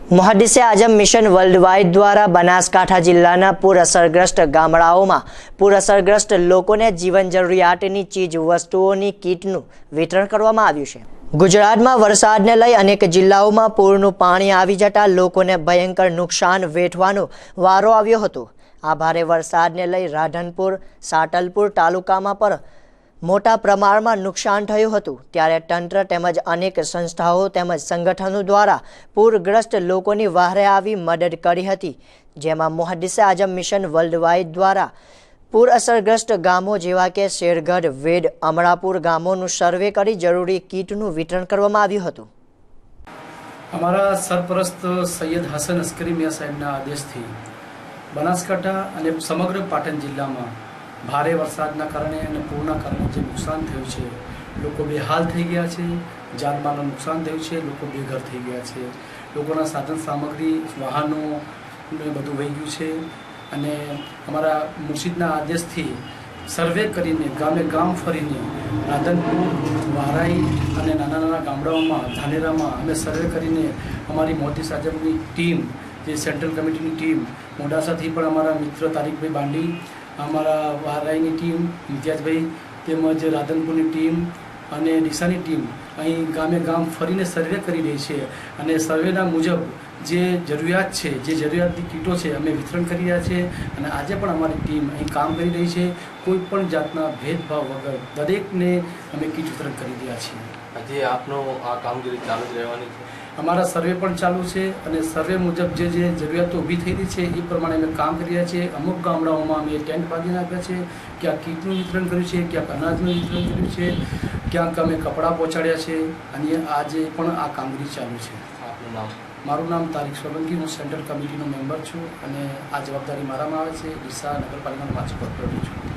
मुहद्दिसे आजम mission worldwide द्वारा बनासकांठा जिल्लाना पूर असरग्रस्त गामडाओमां पूर असरग्रस्त लोकोने जीवन जरूरियातनी चीज वस्तुओनी किटनुं वितरण करवामां आव्युं छे। गुजरातमां वरसादने लई अनेक जिल्लाओमां पूरनुं पाणी आवी जता लोकोने भयंकर नुकसान वेठવાનો वारो આવ્યો હતો। आ भारे वरसादने लई राधनपुर साटलपुर तालुकामां पर मोटा प्रमाणमां नुकसान थयुं हतुं। त्यारे तंत्र तेमज अनेक संस्थाओं तेमज संगठनों द्वारा पूरग्रस्त लोकोनी वहारे आवी मदद करी हती, जेमां मुहद्दिसे आजम मिशन वर्ल्डवाइड द्वारा पूर असरग्रस्त गामों जेवा के शेरगढ़, वेड, अमरापुर गामोनुं सर्वे करी जरूरी किटनुं वितरण करवामां आव्युं हतुं। अमारा सरपरस्त सैयद हसन अस्करी मियाँ साहेबना आदेशथी बनासकांठा अने समग्र पाटण जिल्लामां भारे वरसादना कारणे अने पूરના કારણે જે નુકસાન થયું છે, લોકો બેહાલ થઈ ગયા છે, જાનમાલનું નુકસાન થયું છે, લોકો બેઘર થઈ ગયા છે, લોકોના સાધન સામગ્રી વાહનો ને બધું વહી ગયું છે। અને અમારા મુર્શિદના આદેશથી સર્વે કરીને ગામે ગામ ફરીને રાધનપુર, વારાઈ અને નાના નાના ગામડાઓમાં ધાનેરામાં અમે સર્વે કરીને અમારી મુહદ્દિસ આઝમની ટીમ, જે સેન્ટ્રલ કમિટીની ટીમ, મોડાસાથી પણ અમારા મિત્ર તારીકભાઈ બાંડી, અમારા વારાઈની ટીમ ઇમ્તિયાઝભાઈ તેમજ રાધનપુરની ટીમ અને ડીસાની ટીમ અહીં ગામે ગામ ફરીને સર્વે કરી રહી છે અને સર્વેના મુજબ જે જરૂરિયાત છે, જે જરૂરિયાતની કીટો છે અમે વિતરણ કરી રહ્યા છે અને આજે પણ અમારી ટીમ અહીં કામ કરી રહી છે। કોઈ પણ જાતના ભેદભાવ વગર દરેકને અમે કીટ વિતરણ કરી રહ્યા છીએ। આજે આપનો આ કામગીરી ચાલુ જ રહેવાની છે? અમારા સર્વે પણ ચાલુ છે અને સર્વે મુજબ જે જે જરૂરિયાતો ઊભી થઈ રહી છે એ પ્રમાણે અમે કામ કરી રહ્યા છીએ। અમુક ગામડાઓમાં અમે ટેન્ટ બાંધી નાખ્યા છે, ક્યાંક કીટનું વિતરણ કર્યું છે, ક્યાંક અનાજનું વિતરણ કર્યું છે, ક્યાંક અમે કપડાં પહોંચાડ્યા છે અને આજે પણ આ કામગીરી ચાલુ છે। આપનું નામ? મારું નામ તારીક સોલંકી, હું સેન્ટ્રલ કમિટીનો મેમ્બર છું અને આ જવાબદારી મારામાં આવે છે। ડીસા નગરપાલિકાનો માજી કોર્પોરેટર છું।